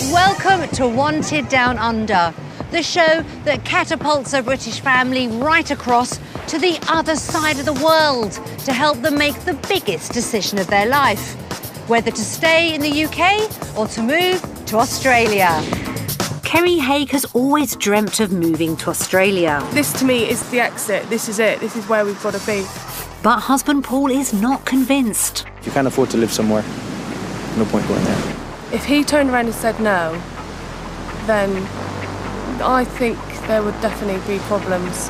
Welcome to Wanted Down Under, the show that catapults a British family right across to the other side of the world to help them make the biggest decision of their life, whether to stay in the UK or to move to Australia. Kerry Haigh has always dreamt of moving to Australia. This to me is the exit. This is it. This is where we've got to be. But husband Paul is not convinced. If you can't afford to live somewhere, no point going there. If he turned around and said no, then I think there would definitely be problems.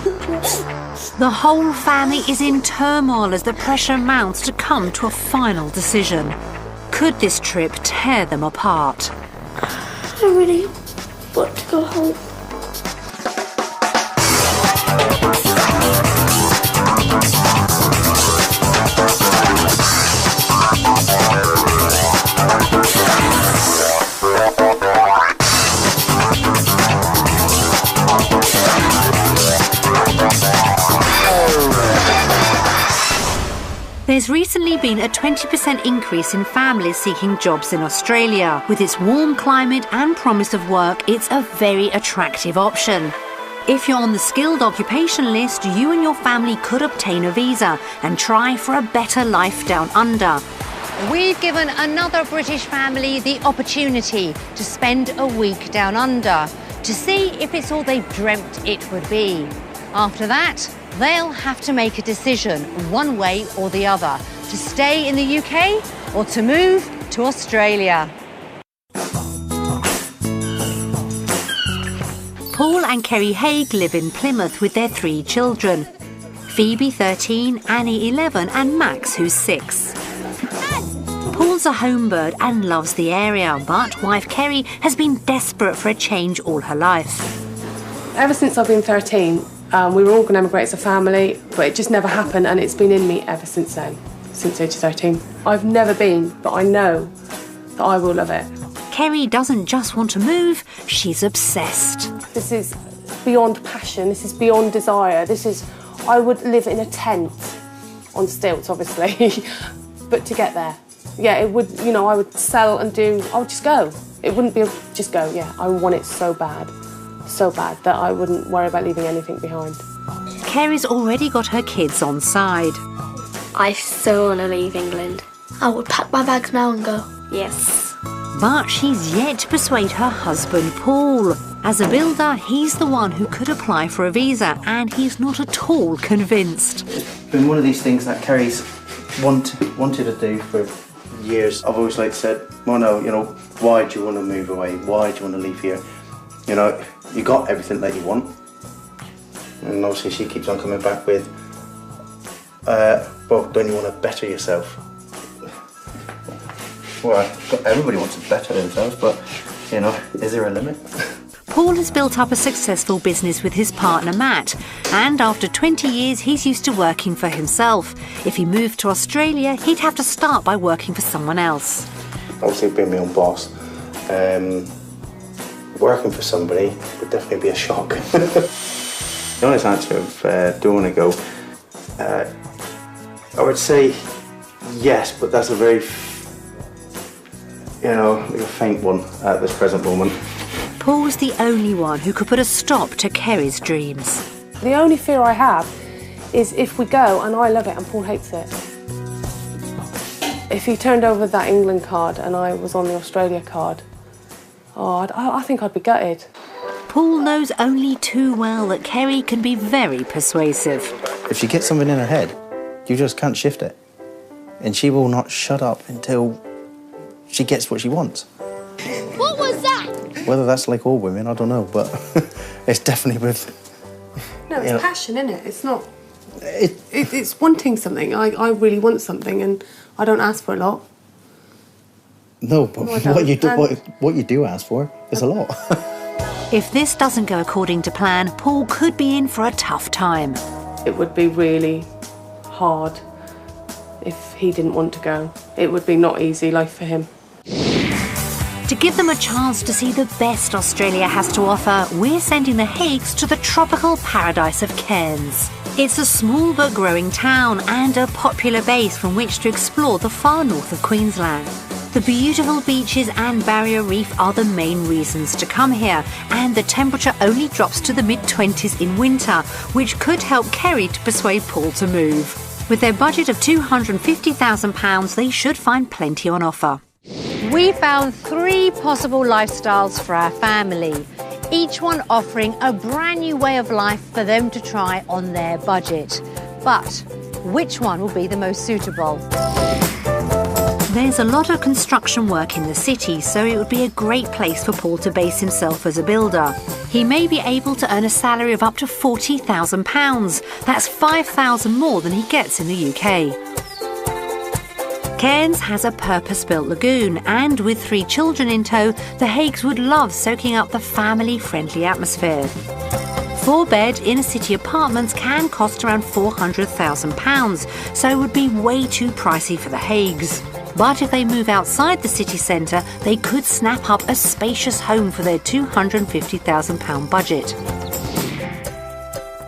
The whole family is in turmoil as the pressure mounts to come to a final decision. Could this trip tear them apart? I really want to go home. There's recently been a 20% increase in families seeking jobs in Australia. With its warm climate and promise of work, it's a very attractive option. If you're on the skilled occupation list, you and your family could obtain a visa and try for a better life down under. We've given another British family the opportunity to spend a week down under to see if it's all they've dreamt it would be. After that, they'll have to make a decision, one way or the other, to stay in the UK or to move to Australia. Paul and Kerry Haigh live in Plymouth with their 3 children. Phoebe, 13, Annie, 11 and Max, who's 6. Paul's a home bird and loves the area, but wife Kerry has been desperate for a change all her life. Ever since I've been 13, we were all going to emigrate as a family, but it just never happened, and it's been in me ever since then, since age 13. I've never been, but I know that I will love it. Kerry doesn't just want to move, she's obsessed. This is beyond passion, this is beyond desire, I would live in a tent, on stilts obviously, but to get there. Yeah, it would, I would sell and I would just go. It wouldn't be just go, yeah, I want it so bad that I wouldn't worry about leaving anything behind. Kerry's already got her kids on side. I so want to leave England. I would pack my bags now and go. Yes. But she's yet to persuade her husband Paul. As a builder, he's the one who could apply for a visa, and he's not at all convinced. It's been one of these things that Kerry's wanted to do for years. I've always said, well, no, why do you want to move away? Why do you want to leave here? You got everything that you want. And obviously she keeps on coming back with, well, don't you want to better yourself? Well, everybody wants to better themselves, but, is there a limit? Paul has built up a successful business with his partner Matt, and after 20 years he's used to working for himself. If he moved to Australia, he'd have to start by working for someone else. Obviously being my own boss, working for somebody would definitely be a shock. The honest answer of do I want to go, I would say yes, but that's a very, a faint one at this present moment. Paul's the only one who could put a stop to Kerry's dreams. The only fear I have is if we go and I love it and Paul hates it. If he turned over that England card and I was on the Australia card, I think I'd be gutted. Paul knows only too well that Kerry can be very persuasive. If she gets something in her head, you just can't shift it. And she will not shut up until she gets what she wants. What was that? Whether that's like all women, I don't know, but it's definitely with... No, it's passion, isn't it? It's not... It's wanting something. I really want something and I don't ask for a lot. No, but what you do ask for is a lot. If this doesn't go according to plan, Paul could be in for a tough time. It would be really hard if he didn't want to go. It would be not easy life for him. To give them a chance to see the best Australia has to offer, we're sending the Haighs to the tropical paradise of Cairns. It's a small but growing town and a popular base from which to explore the far north of Queensland. The beautiful beaches and barrier reef are the main reasons to come here, and the temperature only drops to the mid-20s in winter, which could help Kerry to persuade Paul to move. With their budget of £250,000, they should find plenty on offer. We found 3 possible lifestyles for our family, each one offering a brand new way of life for them to try on their budget. But which one will be the most suitable? There's a lot of construction work in the city, so it would be a great place for Paul to base himself as a builder. He may be able to earn a salary of up to £40,000. That's £5,000 more than he gets in the UK. Cairns has a purpose-built lagoon, and with 3 children in tow, the Haighs would love soaking up the family-friendly atmosphere. 4-bed inner-city apartments can cost around £400,000, so it would be way too pricey for the Haighs. But if they move outside the city centre, they could snap up a spacious home for their £250,000 budget.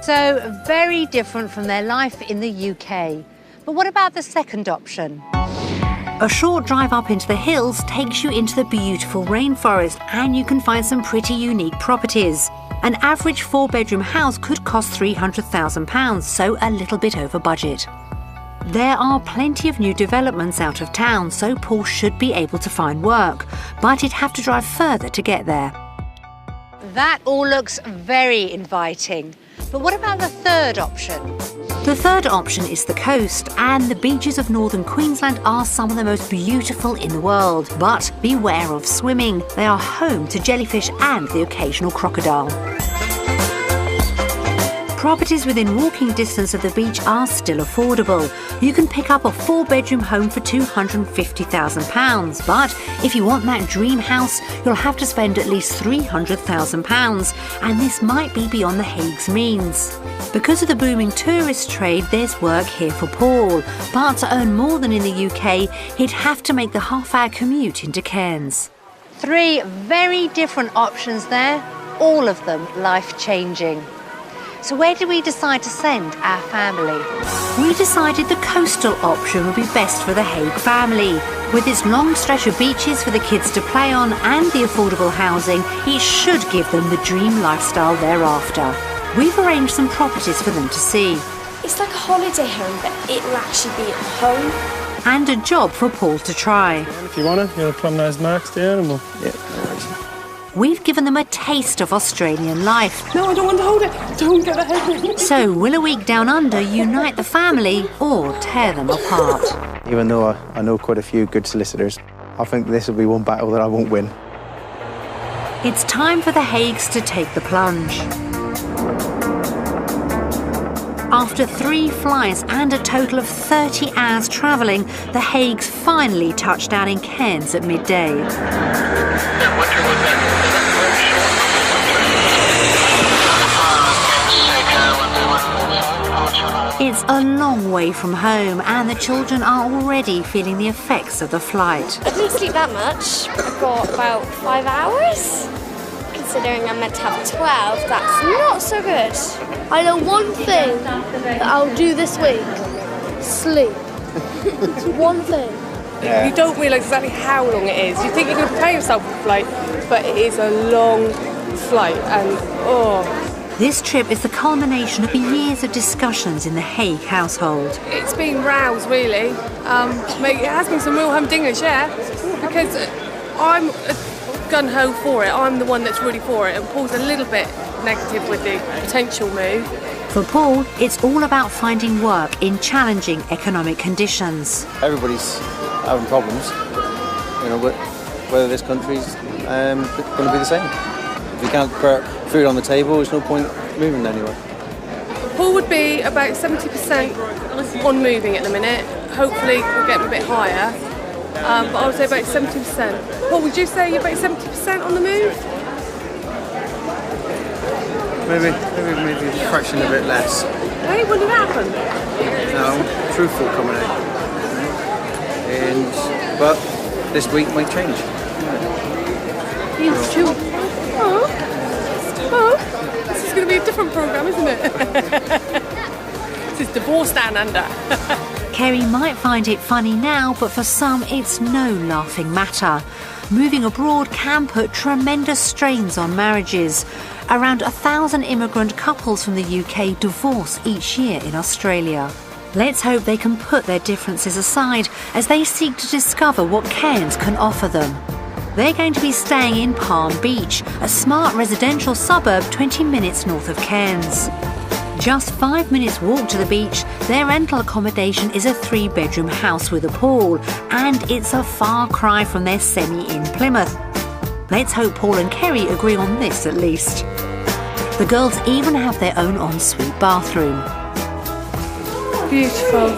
So, very different from their life in the UK. But what about the second option? A short drive up into the hills takes you into the beautiful rainforest, and you can find some pretty unique properties. An average 4-bedroom house could cost £300,000, so a little bit over budget. There are plenty of new developments out of town, so Paul should be able to find work, but he'd have to drive further to get there. That all looks very inviting. But what about the third option? The third option is the coast, and the beaches of northern Queensland are some of the most beautiful in the world. But beware of swimming. They are home to jellyfish and the occasional crocodile. Properties within walking distance of the beach are still affordable. You can pick up a 4-bedroom home for £250,000, but if you want that dream house, you'll have to spend at least £300,000, and this might be beyond the Haighs' means. Because of the booming tourist trade, there's work here for Paul, but to earn more than in the UK, he'd have to make the half-hour commute into Cairns. 3 very different options there, all of them life-changing. So where did we decide to send our family? We decided the coastal option would be best for the Haigh family. With its long stretch of beaches for the kids to play on and the affordable housing, it should give them the dream lifestyle they're after. We've arranged some properties for them to see. It's like a holiday home, but it will actually be at home. And a job for Paul to try. If you want to, you know, plumb those marks down and we'll... Yeah, no worries. We've given them a taste of Australian life. No, I don't want to hold it. Don't get the head. So will a week down under unite the family or tear them apart? Even though I know quite a few good solicitors, I think this will be one battle that I won't win. It's time for the Haighs to take the plunge. After 3 flights and a total of 30 hours travelling, the Haighs finally touched down in Cairns at midday. It's a long way from home, and the children are already feeling the effects of the flight. I didn't sleep that much. I got about 5 hours. Considering I'm meant to have 12, that's not so good. I know one thing that I'll do this week. Sleep. It's one thing. Yeah. You don't realise exactly how long it is. You think you're going to prepare yourself for the flight, but it is a long flight, and oh. This trip is the culmination of years of discussions in the Haigh household. It's been rows, really. It has been some real humdingers, yeah, because I'm gun-ho for it. I'm the one that's really for it, and Paul's a little bit negative with the potential move. For Paul, it's all about finding work in challenging economic conditions. Everybody's having problems, you know, but whether this country's going to be the same. If you can't put food on the table, there's no point moving anywhere. Paul would be about 70% on moving at the minute. Hopefully we'll get him a bit higher, but I would say about 70%. Paul, would you say you're about 70% on the move? Maybe a fraction of it less. Hey, when did that happen? No, truthful coming out. But this week might change. It's true. Oh, this is going to be a different programme, isn't it? This is Divorce Down Under. Kerry might find it funny now, but for some it's no laughing matter. Moving abroad can put tremendous strains on marriages. Around 1,000 immigrant couples from the UK divorce each year in Australia. Let's hope they can put their differences aside as they seek to discover what Cairns can offer them. They're going to be staying in Palm Beach, a smart residential suburb 20 minutes north of Cairns. Just 5 minutes walk to the beach, their rental accommodation is a 3-bedroom house with a pool, and it's a far cry from their semi in Plymouth. Let's hope Paul and Kerry agree on this at least. The girls even have their own ensuite bathroom. Beautiful.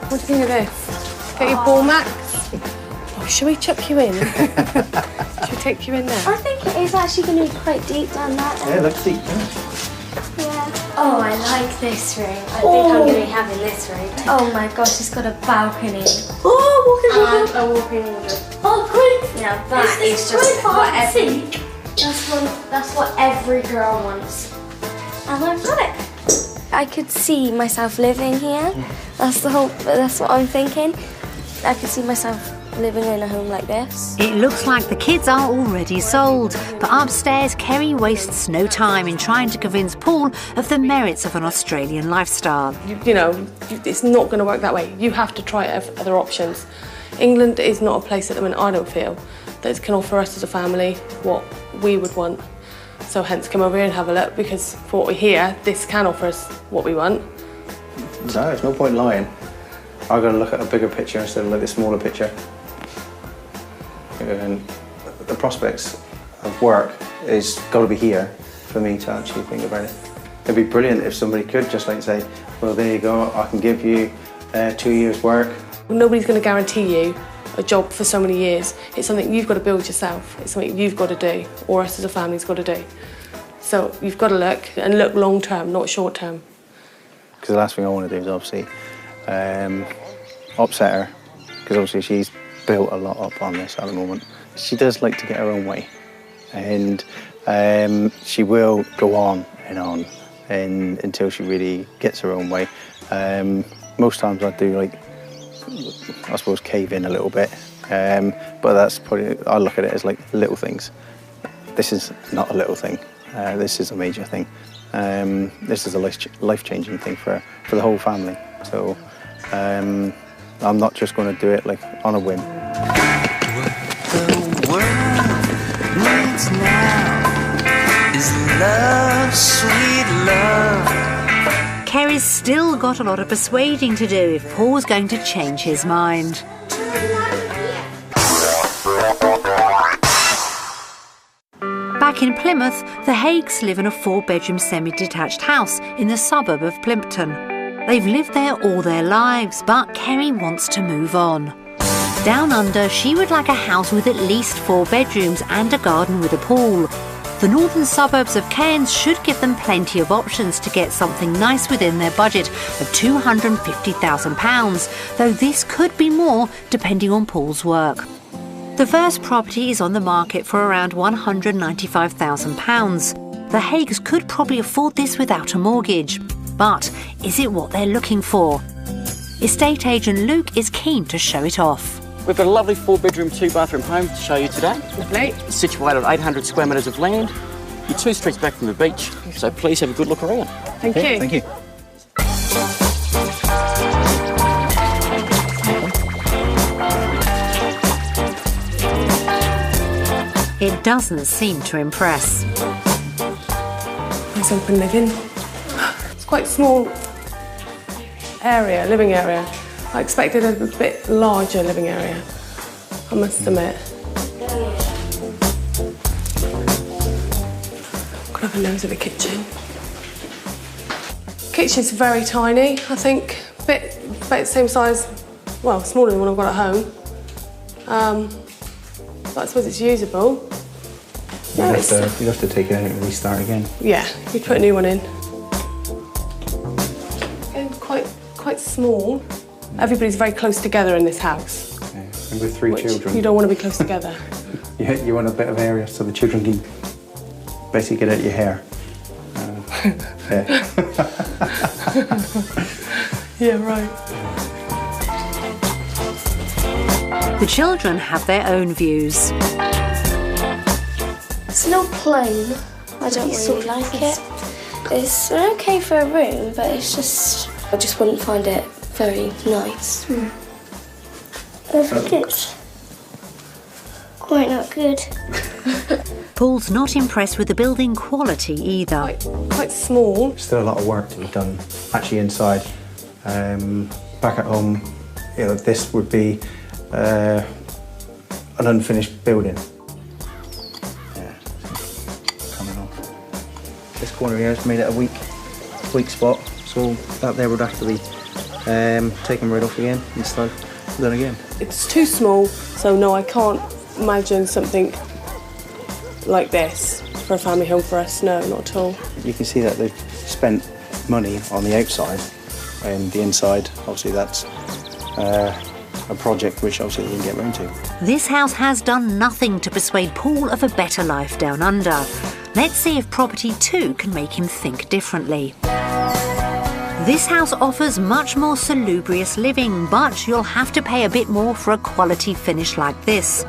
What do you think of this? Get your ball, Max? Oh, shall we chuck you in? Should we take you in there? I think it is actually going to be quite deep down that. Yeah, looks deep, Yeah. Oh, I like this room. I think I'm going to be having this room. Oh my gosh, it's got a balcony. Oh, walking a walking wardrobe. Oh, great! Now that is just what that's what every girl wants. And I've got it. I could see myself living here. That's what I'm thinking. I could see myself living in a home like this. It looks like the kids are already sold, but upstairs Kerry wastes no time in trying to convince Paul of the merits of an Australian lifestyle. You know, it's not going to work that way. You have to try other options. England is not a place at the minute, I don't feel, that can offer us as a family what we would want. So hence come over here and have a look, because for what we hear, this can offer us what we want. No, there's no point lying. I've got to look at a bigger picture instead of like a smaller picture. And the prospects of work is got to be here for me to actually think about it. It'd be brilliant if somebody could just like say, well, there you go, I can give you 2 years' work. Nobody's going to guarantee you a job for so many years. It's something you've got to build yourself. It's something you've got to do, or us as a family's got to do. So you've got to look, and look long term, not short term. Because the last thing I want to do is obviously upset her, because obviously she's built a lot up on this at the moment. She does like to get her own way, and she will go on and until she really gets her own way. Most times I do, like, I suppose, cave in a little bit, but that's probably, I look at it as like little things. This is not a little thing. This is a major thing. This is a life-changing thing for the whole family. So I'm not just going to do it like on a whim. What the world needs now is love, sweet love. Kerry's still got a lot of persuading to do if Paul's going to change his mind. Back in Plymouth, the Haighs live in a 4-bedroom semi-detached house in the suburb of Plimpton. They've lived there all their lives, but Kerry wants to move on. Down under, she would like a house with at least 4 bedrooms and a garden with a pool. The northern suburbs of Cairns should give them plenty of options to get something nice within their budget of £250,000, though this could be more depending on Paul's work. The first property is on the market for around £195,000. The Haighs could probably afford this without a mortgage. But is it what they're looking for? Estate agent Luke is keen to show it off. We've got a lovely 4-bedroom, 2-bathroom home to show you today. Lovely. It's situated on 800 square metres of land. You're 2 streets back from the beach, so please have a good look around. Thank you. Thank you. It doesn't seem to impress. Nice open living. It's quite a small area, living area. I expected a bit larger living area, I must admit. Got to have a nose at the kitchen. Kitchen's very tiny, I think. Bit the same size, well, smaller than what I've got at home. But I suppose it's usable. You'd have to take it out and restart again. Yeah, we put a new one in. And quite small. Everybody's very close together in this house. Yeah. And with 3 children. You don't want to be close together. You want a bit of area so the children can basically get out your hair. Yeah. Yeah, right. The children have their own views. It's not plain. I don't really like it. It's okay for a room, but it's just... I just wouldn't find it very nice. I think it's quite not good. Paul's not impressed with the building quality either. Quite small. Still a lot of work to be done actually inside. Back at home, you know, this would be an unfinished building. Yeah, coming off. This corner here has made it a weak spot, so that there would have to be taken right off again and start done again. It's too small, so no, I can't imagine something like this for a family home for us. No, not at all. You can see that they've spent money on the outside, and the inside, obviously that's a project which obviously they didn't get round to. This house has done nothing to persuade Paul of a better life down under. Let's see if property 2 can make him think differently. This house offers much more salubrious living, but you'll have to pay a bit more for a quality finish like this.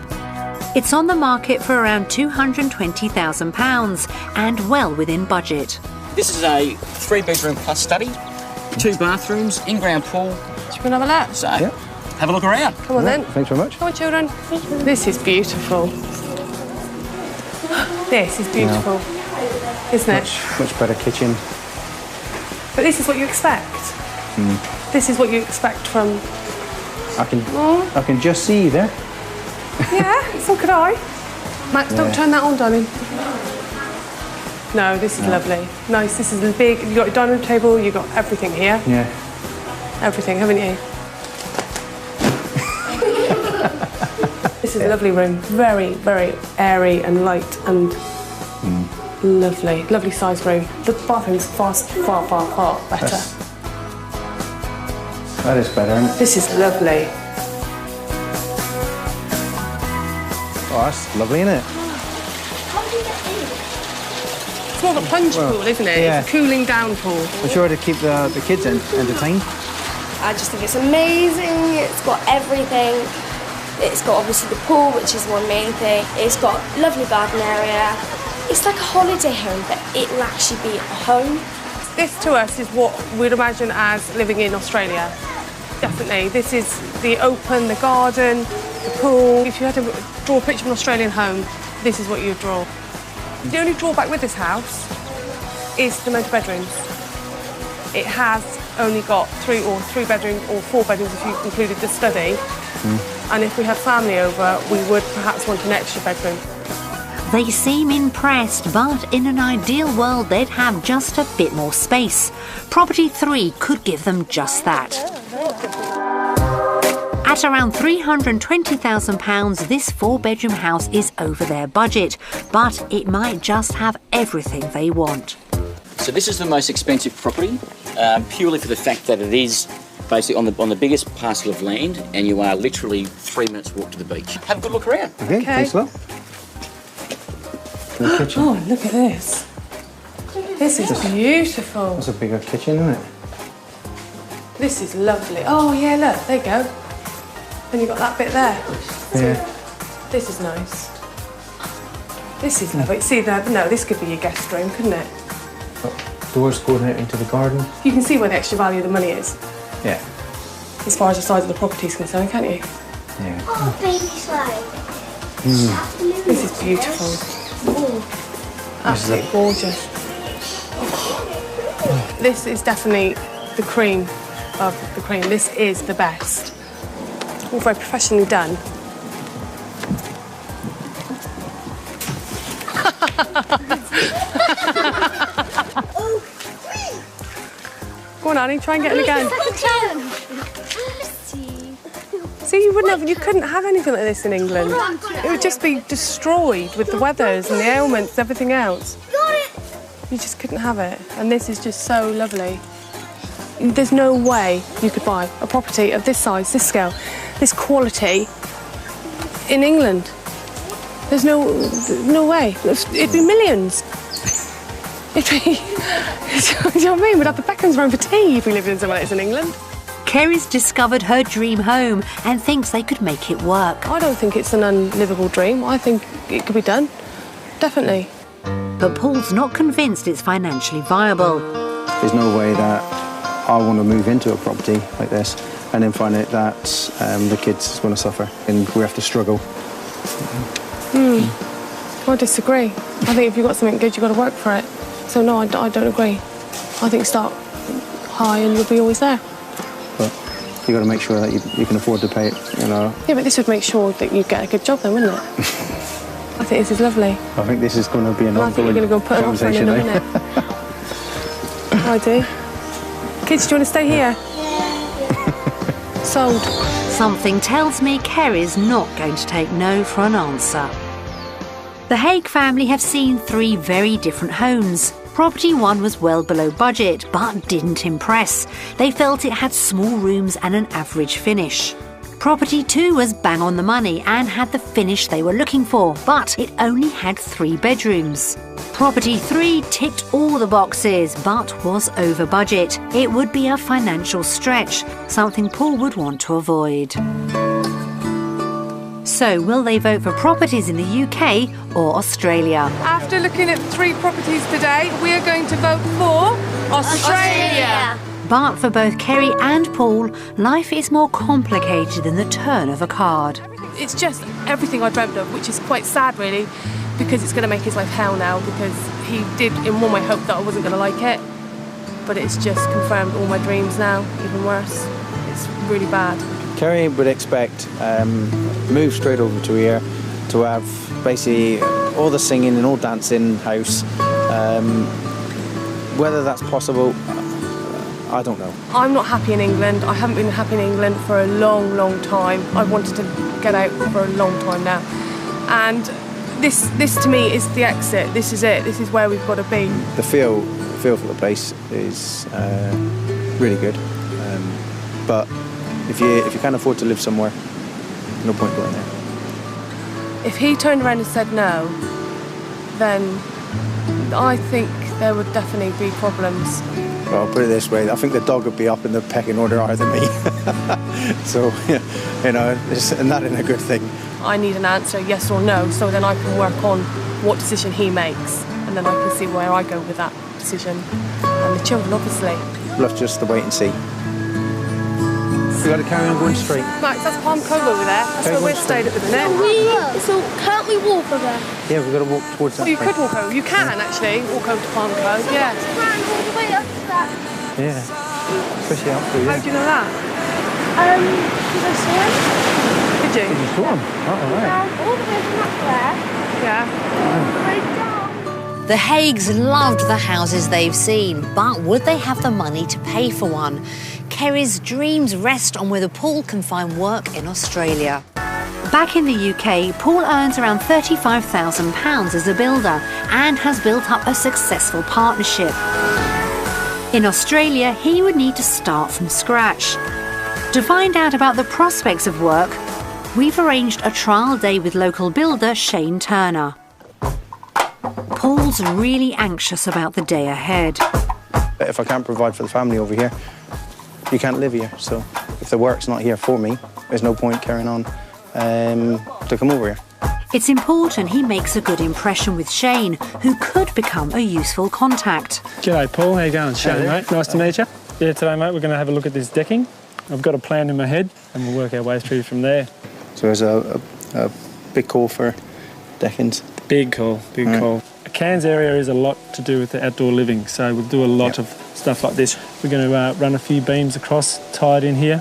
It's on the market for around £220,000 and well within budget. This is a 3-bedroom plus study, 2 bathrooms, in-ground pool. Should we have a look? So, have a look around. Come on then. Thanks very much. Come on, children. This is beautiful. This is beautiful, isn't it? Much better kitchen. But this is what you expect. This is what you expect from... I can just see you there. Yeah, so could I. Max, don't turn that on, darling. No, this is lovely. Nice, this is big. You've got a dining room table, you've got everything here. Yeah. Everything, haven't you? This is a lovely room. Very, very airy and light and lovely. Lovely sized room. The bathroom's far better. That is better, isn't it? This is lovely. Oh, that's lovely, isn't it? It's more of a plunge pool, isn't it? Yeah. It's a cooling down pool. I'm sure to keep the kids entertained. I just think it's amazing. It's got everything. It's got obviously the pool, which is one main thing. It's got a lovely garden area. It's like a holiday home, but it will actually be a home. This to us is what we'd imagine as living in Australia. Definitely. This is the open, the garden, the pool. If you had to draw a picture of an Australian home, this is what you would draw. The only drawback with this house is the amount of bedrooms. It has only got 3 bedrooms or 4 bedrooms if you included the study. And if we have family over, we would perhaps want an extra bedroom. They seem impressed, but in an ideal world they'd have just a bit more space. Property 3 could give them just that. At around £320,000, this 4-bedroom house is over their budget, but it might just have everything they want. So this is the most expensive property, purely for the fact that it is basically on the biggest parcel of land, and you are literally 3 minutes walk to the beach. Have a good look around. Okay, thanks a lot. The kitchen. Oh, look at this. This is beautiful. That's a bigger kitchen, isn't it? This is lovely. Oh, yeah, look, there you go. And you've got that bit there. Yeah. This is nice. This is lovely. See that? No, this could be your guest room, couldn't it? Doors going out into the garden. You can see where the extra value of the money is, Yeah. as far as the size of the property is concerned, can't you? Yeah. Oh, baby slide. This is beautiful. Absolutely gorgeous. This is definitely the cream of the cream. This is the best. All very professionally done. Go on, Annie, try and get it again. See, you couldn't have anything like this in England. It would just be destroyed with the weathers and the ailments, everything else. You just couldn't have it. And this is just so lovely. There's no way you could buy a property of this size, this scale, this quality in England. There's no way. It'd be millions. It'd be, you know what I mean? We'd have the Beckhams round for tea if we lived in somewhere like this in England. Kerry's discovered her dream home and thinks they could make it work. I don't think it's an unlivable dream. I think it could be done, definitely. But Paul's not convinced it's financially viable. There's no way that I want to move into a property like this and then find out that the kids are going to suffer and we have to struggle. I disagree. I think if you've got something good, you've got to work for it. So no, I don't agree. I think start high and you'll be always there. But you've got to make sure that you can afford to pay it, you know. Yeah, but this would make sure that you get a good job then, wouldn't it? I think this is lovely. I think this is going to be an ongoing I think you're going to go put an offer in a minute. I do. Kids, do you want to stay here? Yeah. Sold. Something tells me Kerry's not going to take no for an answer. The Haigh family have seen 3 very different homes. Property 1 was well below budget, but didn't impress. They felt it had small rooms and an average finish. Property 2 was bang on the money and had the finish they were looking for, but it only had 3 bedrooms. Property 3 ticked all the boxes, but was over budget. It would be a financial stretch, something Paul would want to avoid. So, will they vote for properties in the UK or Australia? After looking at 3 properties today, we are going to vote for Australia. But for both Kerry and Paul, life is more complicated than the turn of a card. It's just everything I dreamt of, which is quite sad really, because it's going to make his life hell now, because he did in one way hope that I wasn't going to like it, but it's just confirmed all my dreams now, even worse. It's really bad. Kerry would expect move straight over to here to have basically all the singing and all dancing house. Whether that's possible, I don't know. I'm not happy in England. I haven't been happy in England for a long, long time. I've wanted to get out for a long time now. And this to me is the exit. This is it. This is where we've got to be. The feel for the place is really good. But if you can't afford to live somewhere, no point going there. If he turned around and said no, then I think there would definitely be problems. Well, I'll put it this way, I think the dog would be up in the pecking order higher than me. So, you know, and that isn't a good thing. I need an answer, yes or no, so then I can work on what decision he makes, and then I can see where I go with that decision. And the children, obviously. We'll have just to wait and see. We've got to carry on going straight. Max, that's Palm Cove over there. That's where we're staying at the minute. So can't we walk over there? Yeah, we've got to walk towards that. Well, you could walk over. You can actually walk over to Palm Cove, yeah. All the way up to that. Yeah, especially up through there. How do you know that? Did I see him? Did you? Did you saw him? Oh, all right. All the way from up there. Yeah. All the way down. The Haigs loved the houses they've seen, but would they have the money to pay for one? Kerry's dreams rest on whether Paul can find work in Australia. Back in the UK, Paul earns around £35,000 as a builder and has built up a successful partnership. In Australia, he would need to start from scratch. To find out about the prospects of work, we've arranged a trial day with local builder Shane Turner. Paul's really anxious about the day ahead. If I can't provide for the family over here, you can't live here. So if the work's not here for me, there's no point carrying on to come over here. It's important he makes a good impression with Shane, who could become a useful contact. G'day, Paul. How you going? Shane, mate. Nice to meet you. Yeah, today, mate, we're going to have a look at this decking. I've got a plan in my head, and we'll work our way through from there. So there's a big call for deckings. Big call, big call. Cairns area is a lot to do with the outdoor living, so we'll do a lot of stuff like this. We're going to run a few beams across, tie it in here,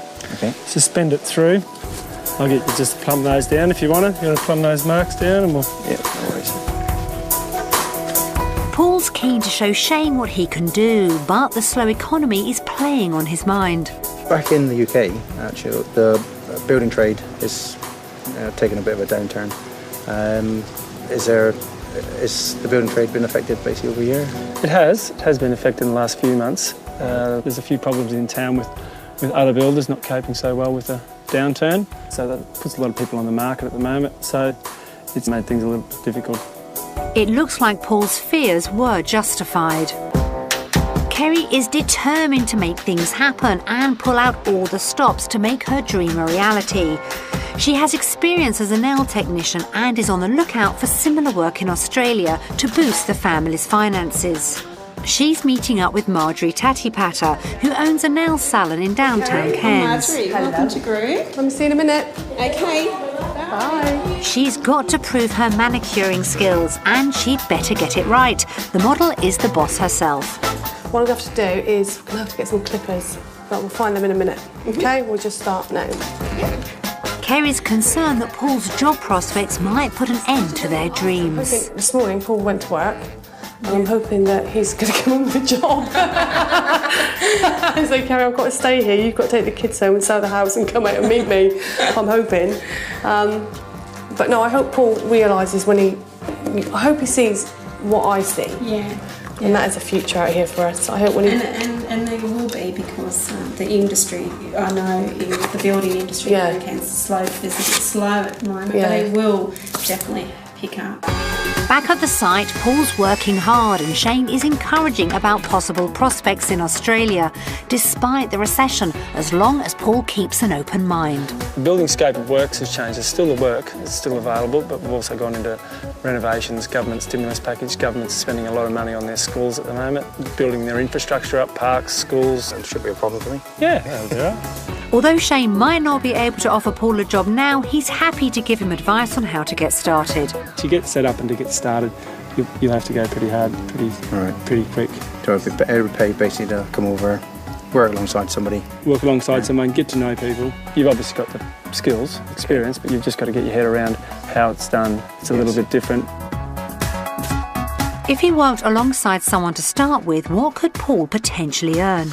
suspend it through. I'll get you just to plumb those down if you want to. You want to plumb those marks down and we'll... Yeah, no worries. Paul's keen to show Shane what he can do, but the slow economy is playing on his mind. Back in the UK, actually, the building trade is taking a bit of a downturn. Has the building trade been affected basically over here? It has been affected in the last few months. There's a few problems in town with other builders not coping so well with the downturn, so that puts a lot of people on the market at the moment, so it's made things a little bit difficult. It looks like Paul's fears were justified. Kerry is determined to make things happen and pull out all the stops to make her dream a reality. She has experience as a nail technician and is on the lookout for similar work in Australia to boost the family's finances. She's meeting up with Marjorie Tatipata, who owns a nail salon in downtown Cairns. Marjorie, welcome to Group. I'm see you in a minute. Okay. Bye. She's got to prove her manicuring skills, and she'd better get it right. The model is the boss herself. What I'm going to have to do is we're going to have to get some clippers, but we'll find them in a minute. Okay, we'll just start now. Kerry's concerned that Paul's job prospects might put an end to their I dreams. think this morning Paul went to work, and I'm hoping that he's going to come on with a job. So, Kerry, I've got to stay here. You've got to take the kids home and sell the house and come out and meet me. I'm hoping. But no, I hope Paul realises I hope he sees what I see. Yeah. And that is a future out here for us. I hope when he... And there will be, because the industry, I know the building industry in Cairns is slow, it's a bit slow at the moment, but it will definitely pick up. Back at the site, Paul's working hard and Shane is encouraging about possible prospects in Australia, despite the recession, as long as Paul keeps an open mind. The building scope of works has changed. There's still the work, it's still available, but we've also gone into renovations, government stimulus package. Government's spending a lot of money on their schools at the moment, building their infrastructure up, parks, schools. It should be a problem for me. Yeah, that'll be all right. Although Shane might not be able to offer Paul a job now, he's happy to give him advice on how to get started. To get set up and to get started, you'll have to go pretty hard, pretty quick. So it would pay basically to come over, work alongside somebody. Work alongside someone, get to know people. You've obviously got the skills, experience, but you've just got to get your head around how it's done. It's a little bit different. If he worked alongside someone to start with, what could Paul potentially earn?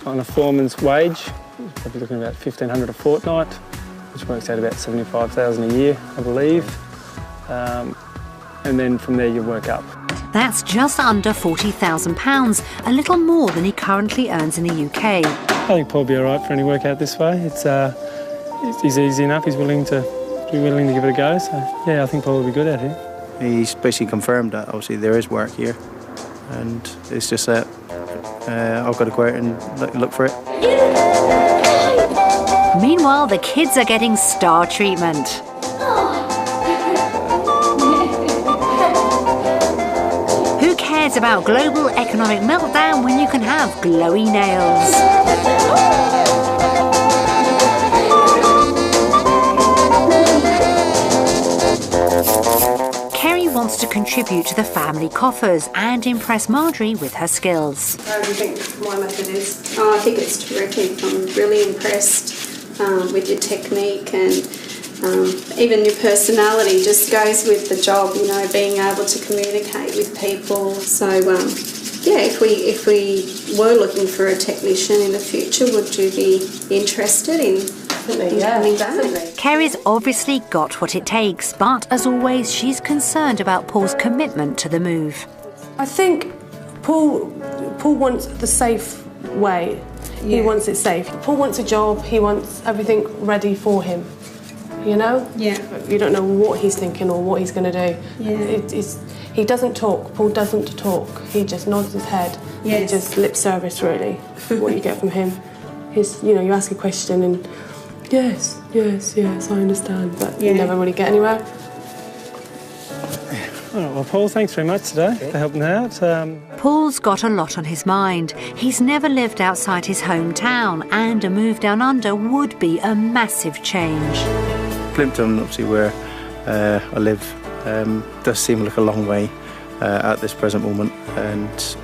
On a foreman's wage, probably looking at about $1,500 a fortnight, which works out about $75,000 a year, I believe. And then from there you work up. That's just under £40,000, a little more than he currently earns in the UK. I think Paul will be all right for any work out this way. He's easy enough. He's willing to give it a go. So yeah, I think Paul will be good out here. He's basically confirmed that obviously there is work here, and it's just that I've got to go out and look for it. Meanwhile, the kids are getting star treatment. Who cares about global economic meltdown when you can have glowy nails? Kerry wants to contribute to the family coffers and impress Marjorie with her skills. How do you think my method is? Oh, I think it's terrific. I'm really impressed with your technique, and even your personality just goes with the job, you know, being able to communicate with people. So, yeah, if we were looking for a technician in the future, would you be interested in coming back? Kerry's obviously got what it takes, but as always, she's concerned about Paul's commitment to the move. I think Paul wants the safe way. He wants it safe. Paul wants a job. He wants everything ready for him. You know? Yeah. You don't know what he's thinking or what he's going to do. Yeah. He doesn't talk. Paul doesn't talk. He just nods his head. Yes. He just lip service, really, what you get from him. You ask a question and, yes, I understand, but you never really get anywhere. All right, well, Paul, thanks very much today for helping out. Paul's got a lot on his mind. He's never lived outside his hometown, and a move down under would be a massive change. Plimpton, obviously where I live, does seem like a long way at this present moment, and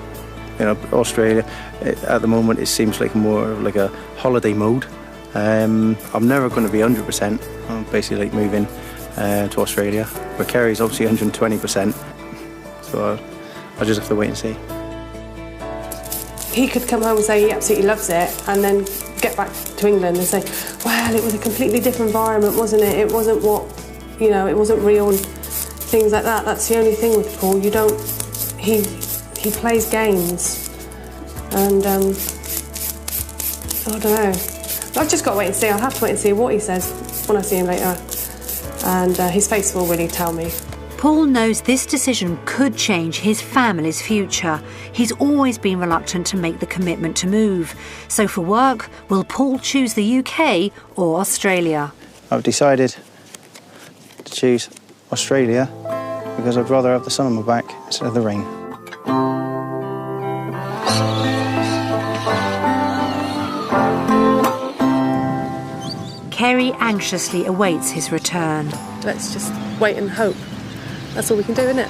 Australia at the moment it seems like more of like a holiday mode. I'm never going to be 100%. I'm basically like moving to Australia, where Kerry's obviously 120%, so I'll just have to wait and see. He could come home and say he absolutely loves it, and then get back to England and say, well, it was a completely different environment, wasn't it? It wasn't what, it wasn't real, and things like that. That's the only thing with Paul. He plays games, and I don't know. I've just got to wait and see. I'll have to wait and see what he says when I see him later. And his face will really tell me Paul knows this decision could change his family's future. He's always been reluctant to make the commitment to move. So for work, will Paul choose the UK or Australia? I've decided to choose Australia because I'd rather have the sun on my back instead of the rain. Kerry anxiously awaits his return. Let's just wait and hope. That's all we can do, isn't it?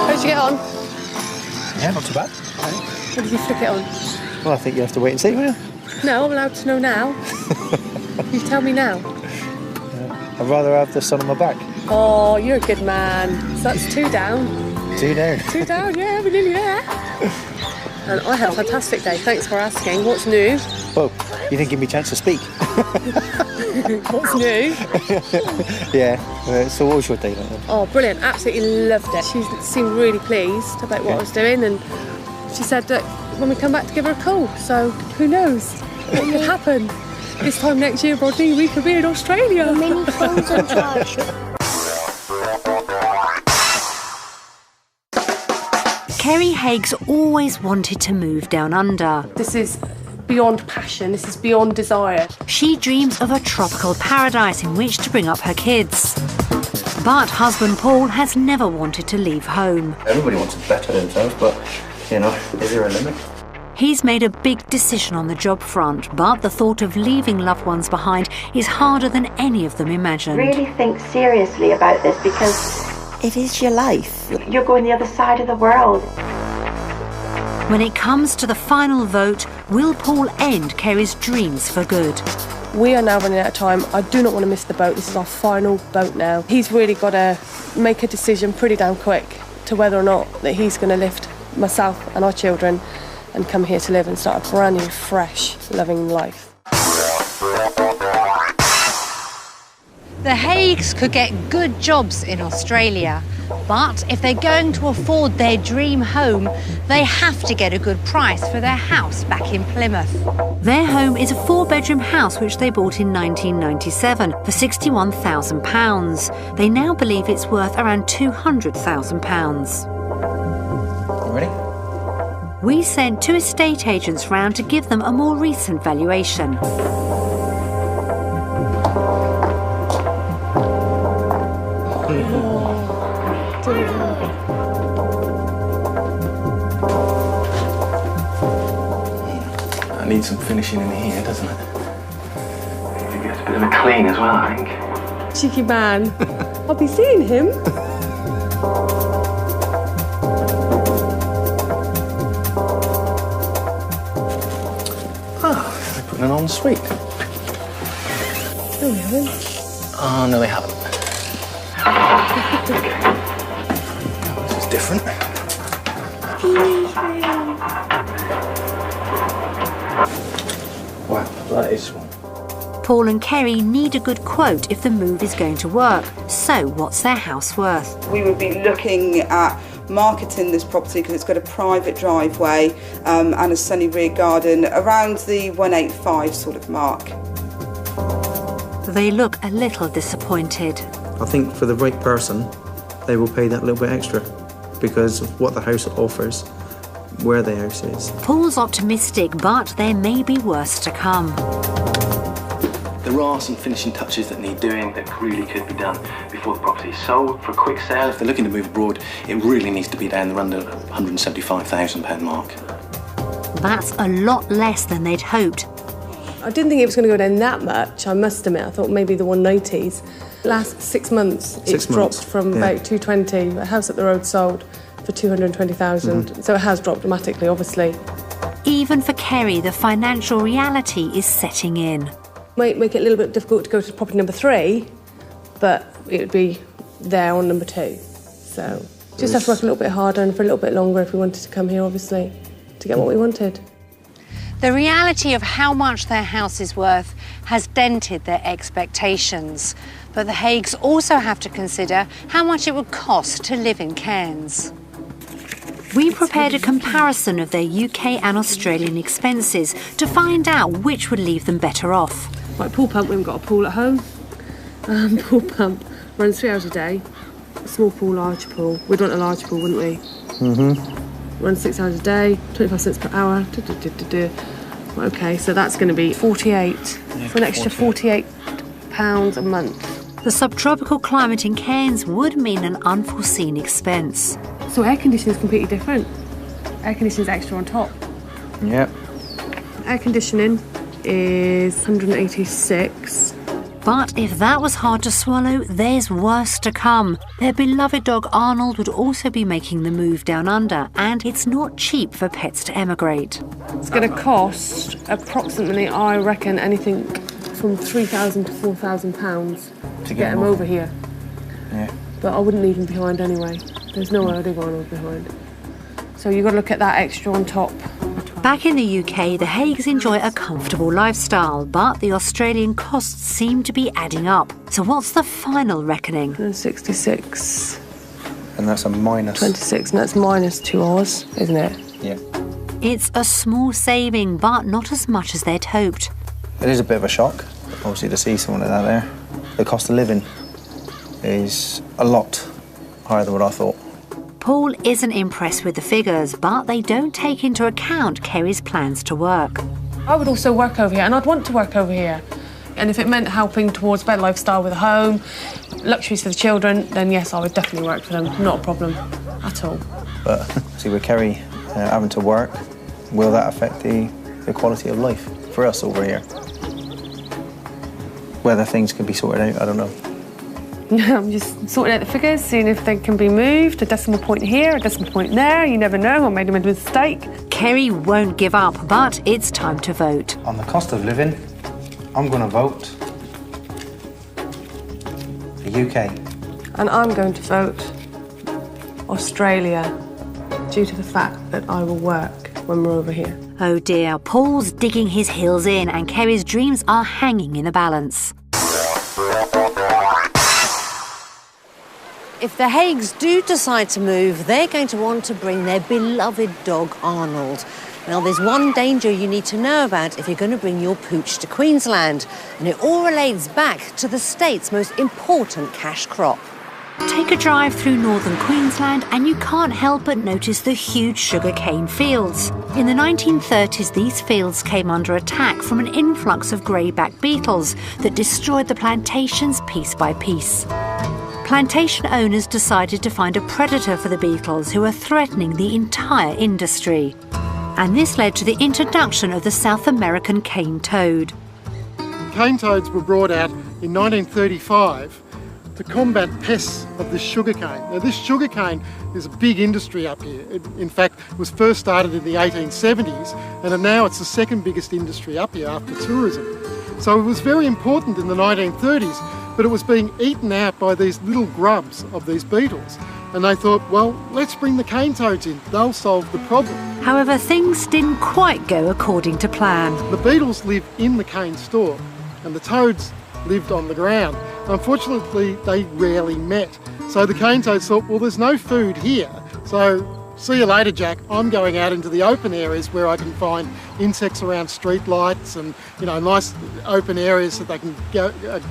How'd you get on? Yeah, not too bad. When did you flick it on? Well, I think you have to wait and see, will you? No, I'm allowed to know now. You tell me now. I'd rather have the sun on my back. Oh, you're a good man. So that's 2 down. 2 down. 2 down, yeah, we're nearly there. And I had a fantastic day. Thanks for asking. What's new? Well, you didn't give me a chance to speak. What's new? Yeah. So what was your day like then? Oh, brilliant. Absolutely loved it. She seemed really pleased about what I was doing, and she said that when we come back to give her a call. So who knows what could happen. This time next year, Rodney, we could be in Australia. The mini phone's on charge. Kerry Haig's always wanted to move down under. This is beyond passion, this is beyond desire. She dreams of a tropical paradise in which to bring up her kids. But husband Paul has never wanted to leave home. Everybody wants to better themselves, but, you know, is there a limit? He's made a big decision on the job front, but the thought of leaving loved ones behind is harder than any of them imagined. Really think seriously about this because it is your life. You're going the other side of the world. When it comes to the final vote, will Paul end Kerry's dreams for good? We are now running out of time. I do not want to miss the boat. This is our final boat now. He's really got to make a decision pretty damn quick to whether or not that he's going to lift myself and our children and come here to live and start a brand new, fresh, loving life. The Haigs could get good jobs in Australia, but if they're going to afford their dream home, they have to get a good price for their house back in Plymouth. Their home is a 4-bedroom house which they bought in 1997 for £61,000. They now believe it's worth around £200,000. Ready? We sent 2 estate agents round to give them a more recent valuation. That needs some finishing in here, doesn't it? It gets a bit of a clean as well, I think. Cheeky man. I'll be seeing him. They're putting an ensuite. No, we haven't. Oh, no, they haven't. This is different. Wow, that is one. Paul and Kerry need a good quote if the move is going to work. So what's their house worth? We would be looking at marketing this property because it's got a private driveway and a sunny rear garden around the 185 sort of mark. They look a little disappointed. I think for the right person, they will pay that little bit extra because of what the house offers, where the house is. Paul's optimistic, but there may be worse to come. There are some finishing touches that need doing that really could be done before the property is sold for a quick sale. If they're looking to move abroad, it really needs to be down around the £175,000 mark. That's a lot less than they'd hoped. I didn't think it was going to go down that much, I must admit. I thought maybe the 190s. Last 6 months, it's dropped from about 220. A house up the road sold for 220,000. So it has dropped dramatically, obviously. Even for Kerry, the financial reality is setting in. Might make it a little bit difficult to go to property number 3, but it would be there on number 2. So just have to work a little bit harder and for a little bit longer if we wanted to come here, obviously, to get what we wanted. The reality of how much their house is worth has dented their expectations. But the Haigs also have to consider how much it would cost to live in Cairns. We prepared a comparison of their UK and Australian expenses to find out which would leave them better off. Right, pool pump, we haven't got a pool at home. Pool pump runs 3 hours a day. A small pool, large pool. We'd want a large pool, wouldn't we? Mm-hmm. Runs 6 hours a day, 25 cents per hour. Okay, so that's going to be 48 for an extra £48 a month. The subtropical climate in Cairns would mean an unforeseen expense. So air conditioning is completely different. Air conditioning is extra on top. Yep. Air conditioning is 186. But if that was hard to swallow, there's worse to come. Their beloved dog Arnold would also be making the move down under, and it's not cheap for pets to emigrate. It's going to cost approximately, I reckon, anything from £3,000 to £4,000 to get him over here. Yeah. But I wouldn't leave him behind anyway. There's no way I'd leave Arnold behind. So you've got to look at that extra on top. Back in the UK, the Haighs enjoy a comfortable lifestyle, but the Australian costs seem to be adding up. So what's the final reckoning? 66. And that's a minus. 26, and that's minus 2 hours, isn't it? Yeah. It's a small saving, but not as much as they'd hoped. It is a bit of a shock, obviously, to see someone like that there. The cost of living is a lot higher than what I thought. Paul isn't impressed with the figures, but they don't take into account Kerry's plans to work. I would also work over here, and I'd want to work over here. And if it meant helping towards a better lifestyle with a home, luxuries for the children, then yes, I would definitely work for them. Not a problem at all. But see, with Kerry having to work, will that affect the quality of life for us over here? Whether things can be sorted out, I don't know. I'm just sorting out the figures, seeing if they can be moved. A decimal point here, a decimal point there. You never know, I made a mistake. Kerry won't give up, but it's time to vote. On the cost of living, I'm going to vote the UK. And I'm going to vote Australia, due to the fact that I will work when we're over here. Oh dear, Paul's digging his heels in and Kerry's dreams are hanging in the balance. If the Haighs do decide to move, they're going to want to bring their beloved dog, Arnold. Now, there's one danger you need to know about if you're going to bring your pooch to Queensland, and it all relates back to the state's most important cash crop. Take a drive through northern Queensland and you can't help but notice the huge sugarcane fields. In the 1930s, these fields came under attack from an influx of greyback beetles that destroyed the plantations piece by piece. Plantation owners decided to find a predator for the beetles who were threatening the entire industry. And this led to the introduction of the South American cane toad. Cane toads were brought out in 1935 to combat pests of this sugarcane. Now, this sugarcane is a big industry up here. It, in fact, was first started in the 1870s, and now it's the second biggest industry up here after tourism. So it was very important in the 1930s, but it was being eaten out by these little grubs of these beetles. And they thought, well, let's bring the cane toads in. They'll solve the problem. However, things didn't quite go according to plan. The beetles live in the cane stalk, and the toads lived on the ground. Unfortunately, they rarely met. So the cane toads thought, well, there's no food here, so see you later, Jack. I'm going out into the open areas where I can find insects around street lights and, you know, nice open areas that they can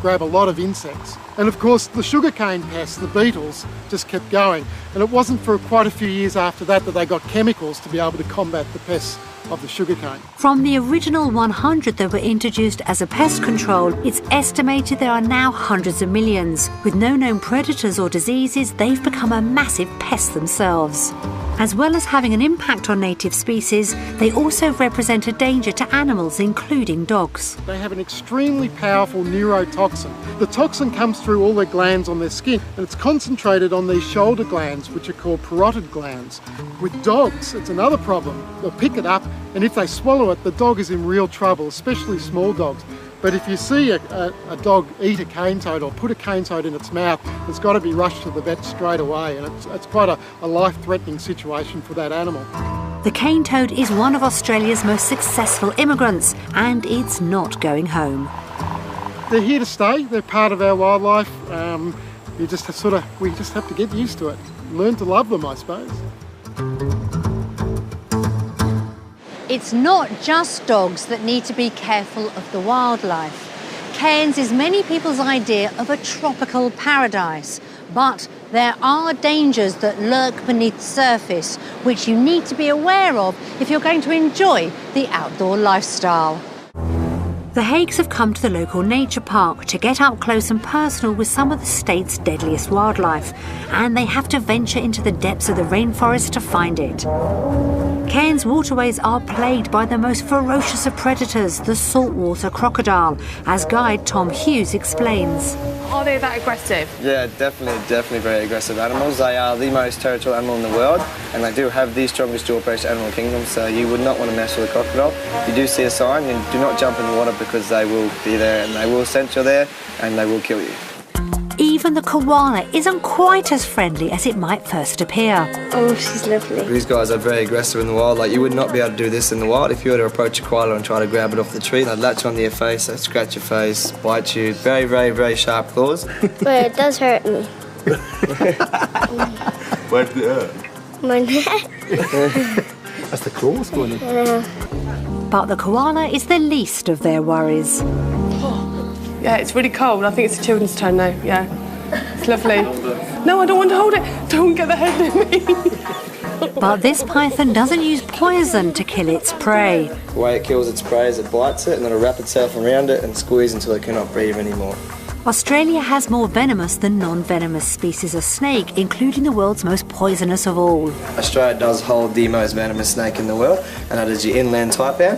grab a lot of insects. And of course, the sugarcane pests, the beetles, just kept going. And it wasn't for quite a few years after that that they got chemicals to be able to combat the pests of the sugarcane. From the original 100 that were introduced as a pest control, it's estimated there are now hundreds of millions. With no known predators or diseases, they've become a massive pest themselves. As well as having an impact on native species, they also represent a danger to animals, including dogs. They have an extremely powerful neurotoxin. The toxin comes through all their glands on their skin, and it's concentrated on these shoulder glands, which are called parotid glands. With dogs, it's another problem. They'll pick it up, and if they swallow it, the dog is in real trouble, especially small dogs. But if you see a dog eat a cane toad or put a cane toad in its mouth, it's got to be rushed to the vet straight away, and it's quite a life-threatening situation for that animal. The cane toad is one of Australia's most successful immigrants, and it's not going home. They're here to stay. They're part of our wildlife. We just have to get used to it, learn to love them, I suppose. It's not just dogs that need to be careful of the wildlife. Cairns is many people's idea of a tropical paradise, but there are dangers that lurk beneath the surface, which you need to be aware of if you're going to enjoy the outdoor lifestyle. The Haighs have come to the local nature park to get up close and personal with some of the state's deadliest wildlife, and they have to venture into the depths of the rainforest to find it. Cairns waterways are plagued by the most ferocious of predators, the saltwater crocodile, as guide Tom Hughes explains. Are they that aggressive? Yeah, definitely very aggressive animals. They are the most territorial animal in the world, and they do have the strongest jaw pressure animal kingdom, so you would not want to mess with a crocodile. If you do see a sign, then do not jump in the water because they will be there and they will sense you're there and they will kill you. Even the koala isn't quite as friendly as it might first appear. Oh, she's lovely. These guys are very aggressive in the wild. Like, you would not be able to do this in the wild. If you were to approach a koala and try to grab it off the tree, they'd latch onto your face, they'd scratch your face, bite you. Very sharp claws. But it does hurt me. Where did it hurt? My neck. That's the claws going in. But the koala is the least of their worries. Yeah, it's really cold. I think it's the children's turn now. Yeah, it's lovely. No, I don't want to hold it. Don't get the head near me. But this python doesn't use poison to kill its prey. The way it kills its prey is it bites it and then it'll wrap itself around it and squeeze until it cannot breathe anymore. Australia has more venomous than non-venomous species of snake, including the world's most poisonous of all. Australia does hold the most venomous snake in the world, and that is your inland taipan.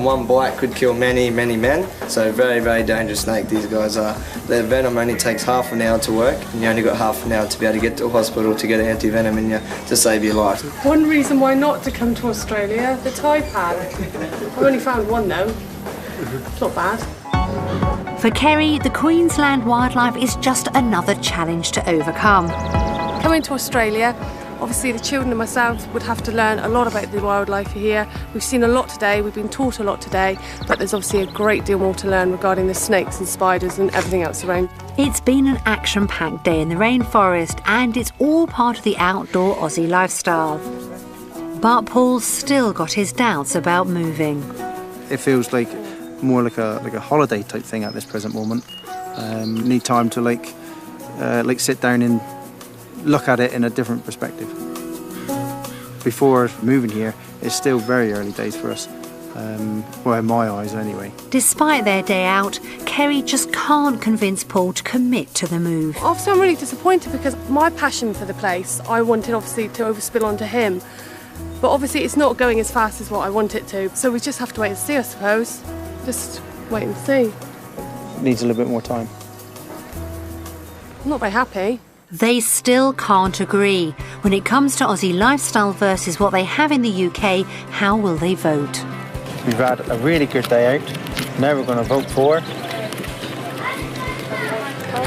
One bite could kill many men, so very dangerous snake these guys are. Their venom only takes half an hour to work, and you only got half an hour to be able to get to a hospital to get anti-venom in you to save your life. One reason why not to come to Australia, the taipan. I've only found one though. It's not bad. For Kerry, the Queensland wildlife is just another challenge to overcome. Coming to Australia, obviously the children and myself would have to learn a lot about the wildlife here. We've seen a lot today, we've been taught a lot today, but there's obviously a great deal more to learn regarding the snakes and spiders and everything else around. It's been an action-packed day in the rainforest, and it's all part of the outdoor Aussie lifestyle. But Paul's still got his doubts about moving. It feels like more like a holiday type thing at this present moment. Need time to like sit down and look at it in a different perspective. Before moving here, it's still very early days for us. Well, in my eyes anyway. Despite their day out, Kerry just can't convince Paul to commit to the move. Obviously I'm really disappointed because my passion for the place, I wanted obviously to overspill onto him. But obviously it's not going as fast as what I want it to. So we just have to wait and see, I suppose. Just wait and see. Needs a little bit more time. I'm not very happy. They still can't agree. When it comes to Aussie lifestyle versus what they have in the UK, how will they vote? We've had a really good day out. Now we're going to vote for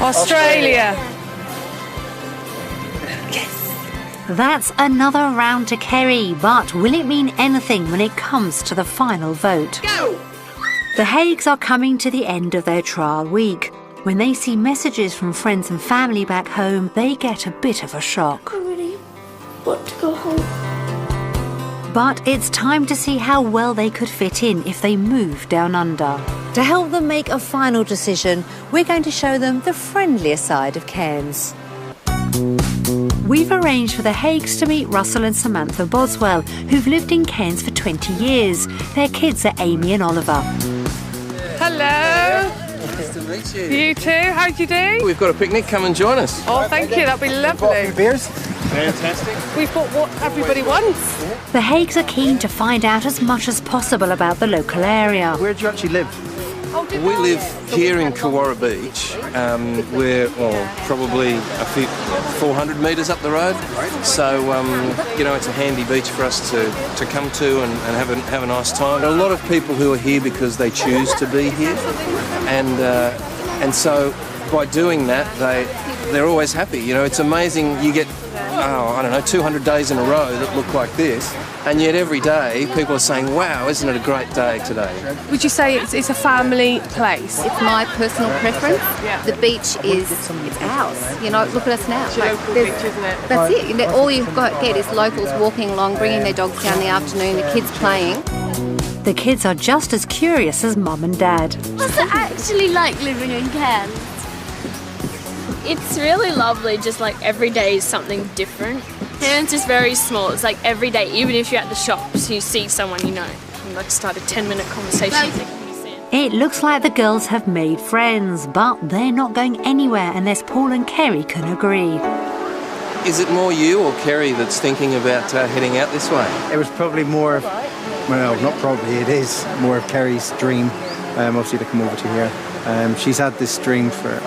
Australia. That's another round to Kerry, but will it mean anything when it comes to the final vote? Go! The Haighs are coming to the end of their trial week. When they see messages from friends and family back home, they get a bit of a shock. I really want to go home. But it's time to see how well they could fit in if they move down under. To help them make a final decision, we're going to show them the friendlier side of Cairns. We've arranged for the Haighs to meet Russell and Samantha Boswell, who've lived in Cairns for 20 years. Their kids are Amy and Oliver. Hello. Nice to meet you. You too. How'd you do? We've got a picnic. Come and join us. Oh, thank you. That'd be lovely. beers. Fantastic. We've got what everybody wants. The Haighs are keen to find out as much as possible about the local area. Where do you actually live? We live here in Kawara Beach. We're probably 400 metres up the road. So, it's a handy beach for us to come to and have a nice time. There are a lot of people who are here because they choose to be here. And so by doing that, they're always happy. It's amazing. You get, 200 days in a row that look like this. And yet every day people are saying, wow, isn't it a great day today? Would you say it's a family place? It's my personal preference. Yeah. The beach it's ours. Look at us now. It's your local beach, isn't it? That's it. All you've got to get is locals walking along, bringing their dogs down in the afternoon, the kids playing. The kids are just as curious as Mum and Dad. What's it actually like living in Cairns? It's really lovely, just like every day is something different. Cairns is very small, it's like every day, even if you're at the shops, you see someone you know, you can like start a 10-minute conversation. It looks like the girls have made friends, but they're not going anywhere unless Paul and Kerry can agree. Is it more you or Kerry that's thinking about heading out this way? It was probably more of, well, not probably, it is more of Kerry's dream, obviously, to come over to here. She's had this dream for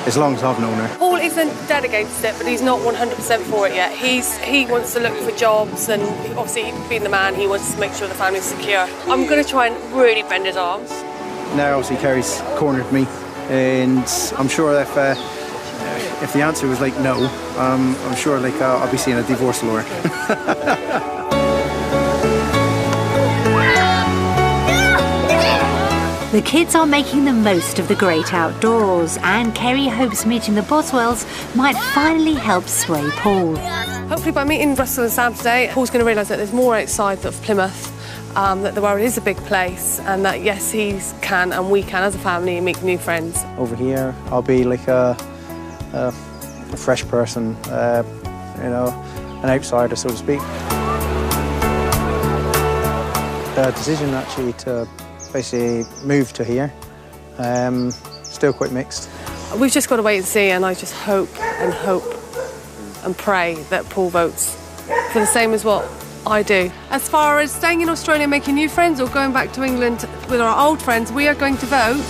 as long as I've known her. Paul isn't dead against it, but he's not 100% for it yet. He wants to look for jobs, and obviously, being the man, he wants to make sure the family's secure. I'm going to try and really bend his arms. Now, obviously, Kerry's cornered me, and I'm sure if the answer was like no, I'm sure like I'll be seeing a divorce lawyer. The kids are making the most of the great outdoors, and Kerry hopes meeting the Boswells might finally help sway Paul. Hopefully by meeting Russell and Sam today, Paul's going to realise that there's more outside of Plymouth, that the world is a big place, and that yes, he can and we can as a family make new friends. Over here, I'll be like a fresh person, you know, an outsider, so to speak. The decision actually to basically move to here, still quite mixed. We've just got to wait and see, and I just hope and pray that Paul votes for the same as what I do. As far as staying in Australia and making new friends or going back to England with our old friends, we are going to vote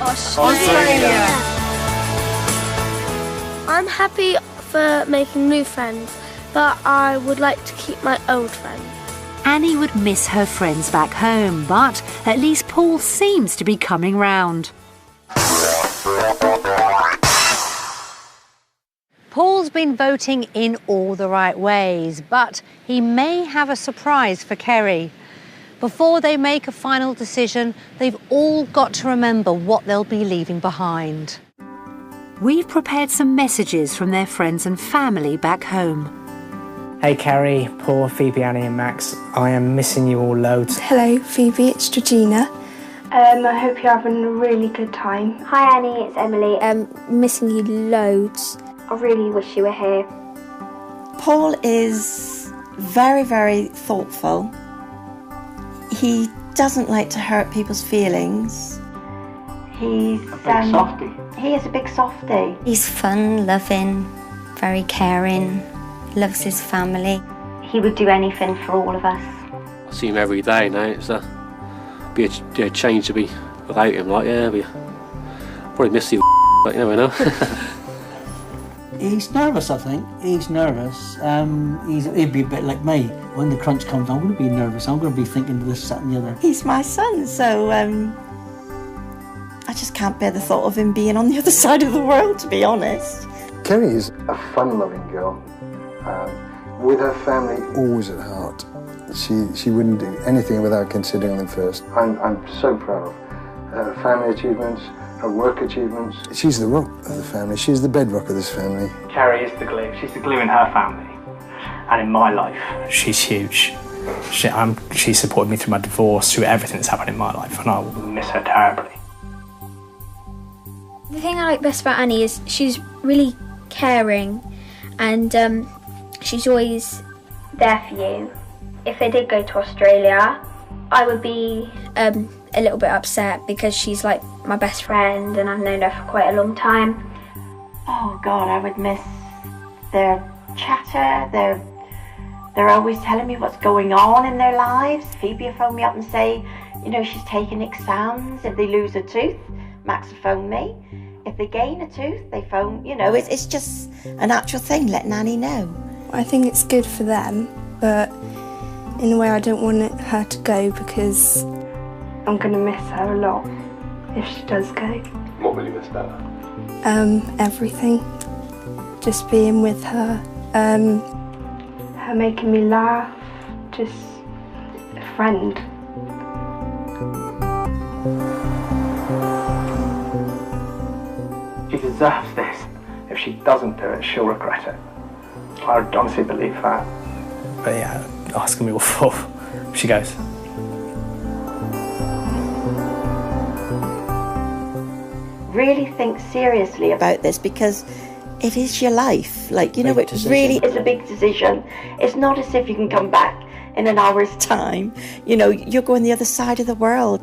Australia. I'm happy for making new friends, but I would like to keep my old friends. Annie would miss her friends back home, but at least Paul seems to be coming round. Paul's been voting in all the right ways, but he may have a surprise for Kerry. Before they make a final decision, they've all got to remember what they'll be leaving behind. We've prepared some messages from their friends and family back home. Hey Kerry, Paul, Phoebe, Annie and Max, I am missing you all loads. Hello Phoebe, it's Georgina. I hope you're having a really good time. Hi Annie, it's Emily. Missing you loads. I really wish you were here. Paul is very, very thoughtful. He doesn't like to hurt people's feelings. He's a big softie. He is a big softie. He's fun, loving, very caring, loves his family. He would do anything for all of us. I see him every day now. It's be a change to be without him. Like, yeah, probably miss you, but you never know. He's nervous, I think. He's nervous. He'd be a bit like me. When the crunch comes, I'm going to be nervous. I'm going to be thinking this, that and the other. He's my son, so I just can't bear the thought of him being on the other side of the world, to be honest. Kerry is a fun-loving girl. With her family always at heart. She wouldn't do anything without considering them first. I'm so proud of her family achievements, her work achievements. She's the rock of the family. She's the bedrock of this family. Kerry is the glue. She's the glue in her family and in my life. She's huge. She supported me through my divorce, through everything that's happened in my life, and I will miss her terribly. The thing I like best about Annie is she's really caring, and she's always there for you. If they did go to Australia, I would be a little bit upset because she's like my best friend and I've known her for quite a long time. Oh God, I would miss their chatter. They're always telling me what's going on in their lives. Phoebe will phone me up and say, you know, she's taking exams. If they lose a tooth, Max will phone me. If they gain a tooth, they phone, you know, it's just a natural thing, letting Annie know. I think it's good for them, but in a way I don't want her to go because I'm going to miss her a lot if she does go. What will you miss about her? Everything. Just being with her, her making me laugh, just a friend. She deserves this. If she doesn't do it, she'll regret it. I honestly believe that. But yeah, oh, it's going to be awful. She goes. Really think seriously about this, because it is your life. Like, you know, it really is a big decision. It's not as if you can come back in an hour's time. You know, you're going the other side of the world.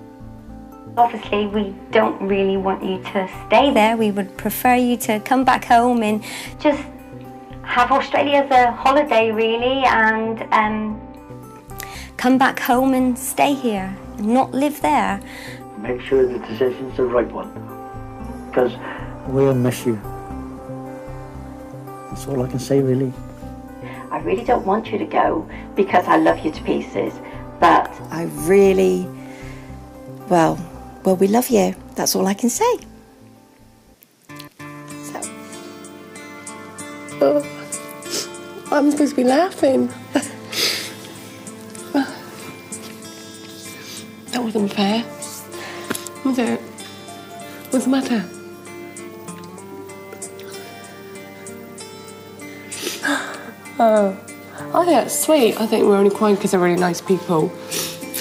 Obviously, we don't really want you to stay there. We would prefer you to come back home and just have Australia as a holiday, really, and come back home and stay here, and not live there. Make sure the decision's the right one, because we'll miss you. That's all I can say, really. I really don't want you to go, because I love you to pieces, but I really, well, we love you. That's all I can say. Oh, I'm supposed to be laughing. That wasn't fair, was it? What's the matter? Oh, I think that's sweet. I think we're only crying because they're really nice people.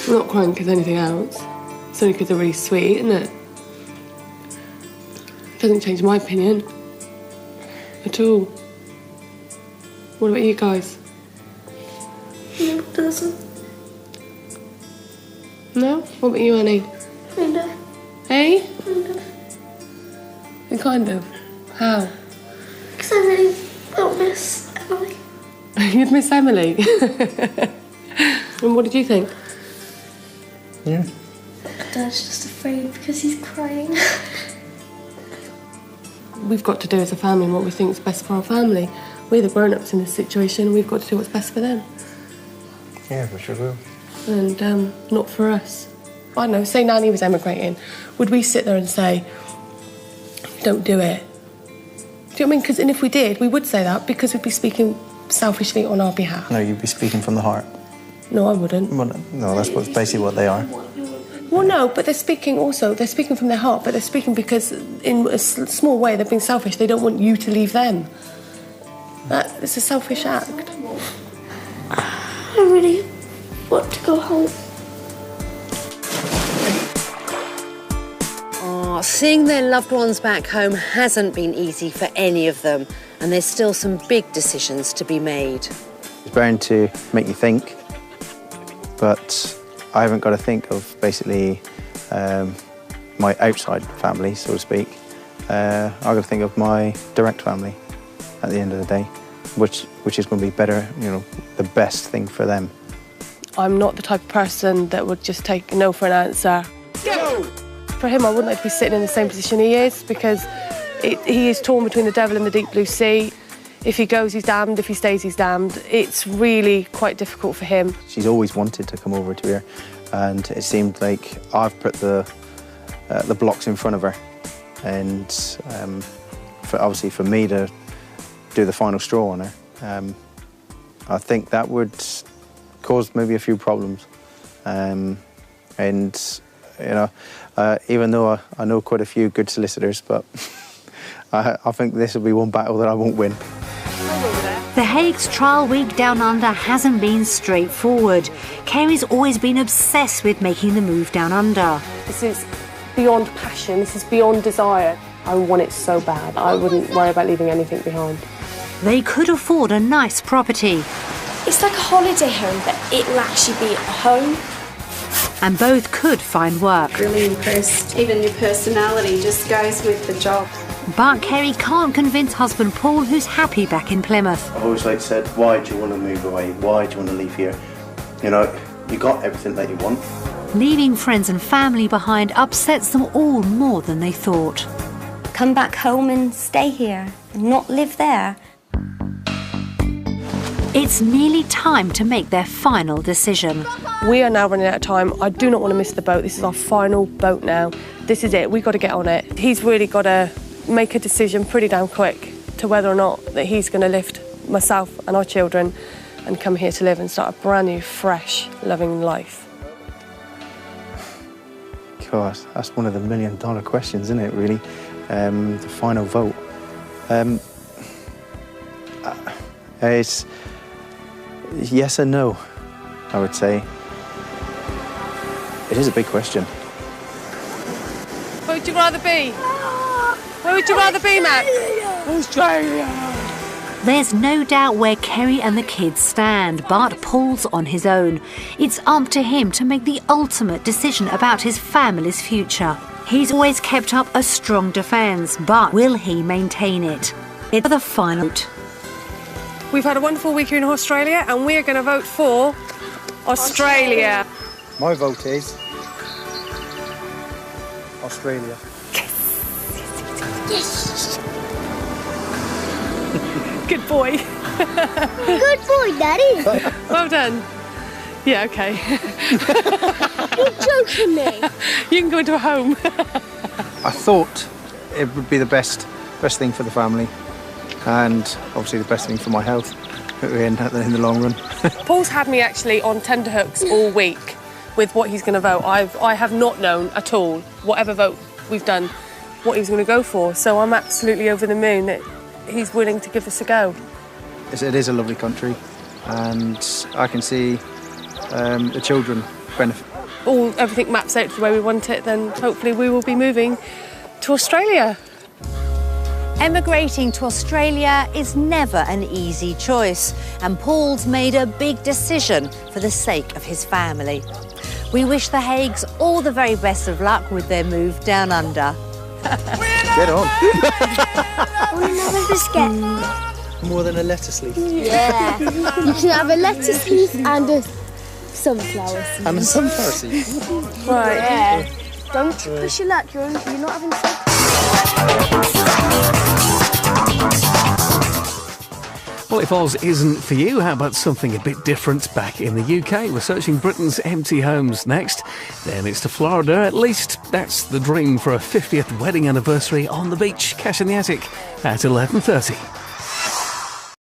We're not crying because of anything else. It's only because they're really sweet, isn't it? Doesn't change my opinion at all. What about you guys? No, it doesn't. No? What about you, Annie? Kind of. Hey? Kind of. You kind of? How? Because I really don't miss Emily. You'd miss Emily? And what did you think? Yeah. Dad's just afraid because he's crying. We've got to do as a family what we think is best for our family. We're the grown-ups in this situation, and we've got to do what's best for them. Yeah, for sure will. And not for us. I don't know, say Nanny was emigrating. Would we sit there and say, don't do it? Do you know what I mean? And if we did, we would say that because we'd be speaking selfishly on our behalf. No, you'd be speaking from the heart. No, I wouldn't. Well, no, that's basically what they are. Well, no, but they're speaking from their heart, but they're speaking because in a small way they're being selfish. They don't want you to leave them. It's a selfish act. I really want to go home. Oh, seeing their loved ones back home hasn't been easy for any of them, and there's still some big decisions to be made. It's bound to make you think, but I haven't got to think of basically my outside family, so to speak. I've got to think of my direct family at the end of the day, which is going to be better, you know, the best thing for them. I'm not the type of person that would just take no for an answer. Go! For him, I wouldn't like to be sitting in the same position he is, because he is torn between the devil and the deep blue sea. If he goes, he's damned. If he stays, he's damned. It's really quite difficult for him. She's always wanted to come over to here, and it seemed like I've put the blocks in front of her, and obviously for me to do the final straw on her, I think that would cause maybe a few problems. And you know, even though I know quite a few good solicitors, but I think this will be one battle that I won't win. The Haig's trial week down under hasn't been straightforward. Kerry's always been obsessed with making the move down under. This is beyond passion, this is beyond desire. I want it so bad. I wouldn't worry about leaving anything behind. They could afford a nice property. It's like a holiday home, but it will actually be a home. And both could find work. Really impressed. Even your personality just goes with the job. But Kerry can't convince husband Paul, who's happy back in Plymouth. I've always said, why do you want to move away? Why do you want to leave here? You know, you got everything that you want. Leaving friends and family behind upsets them all more than they thought. Come back home and stay here, and not live there. It's nearly time to make their final decision. We are now running out of time. I do not want to miss the boat. This is our final boat now. This is it. We've got to get on it. He's really got to make a decision pretty damn quick to whether or not that he's going to lift myself and our children and come here to live and start a brand new, fresh, loving life. God, that's one of the $1 million questions, isn't it, really? The final vote. It's yes and no. I would say. It is a big question. Where would you rather be? Where would you rather be, Matt? Australia! There's no doubt where Kerry and the kids stand, but Paul's on his own. It's up to him to make the ultimate decision about his family's future. He's always kept up a strong defence, but will he maintain it? It's the final vote. We've had a wonderful week here in Australia, and we're going to vote for Australia. My vote is Australia. Yes! Good boy. Good boy, Daddy. Well done. Yeah, okay. You're joking me. You can go into a home. I thought it would be the best thing for the family, and obviously the best thing for my health in the long run. Paul's had me actually on tenterhooks all week with what he's going to vote. I have not known at all, whatever vote we've done, what he was going to go for. So I'm absolutely over the moon that he's willing to give this a go. It is a lovely country, and I can see the children benefit. Everything maps out the way we want it, then hopefully we will be moving to Australia. Emigrating to Australia is never an easy choice, and Paul's made a big decision for the sake of his family. We wish the Haighs all the very best of luck with their move down under. Get on. Another biscuit. More than a lettuce leaf. Yeah. You can have a lettuce leaf and a sunflower seed. And a sunflower seed. Right. Yeah. Don't push your luck. You're not having sex. Well, if Oz isn't for you, how about something a bit different back in the UK? We're searching Britain's empty homes next. Then it's to Florida. At least that's the dream for a 50th wedding anniversary on the beach. Cash in the Attic at 11:30.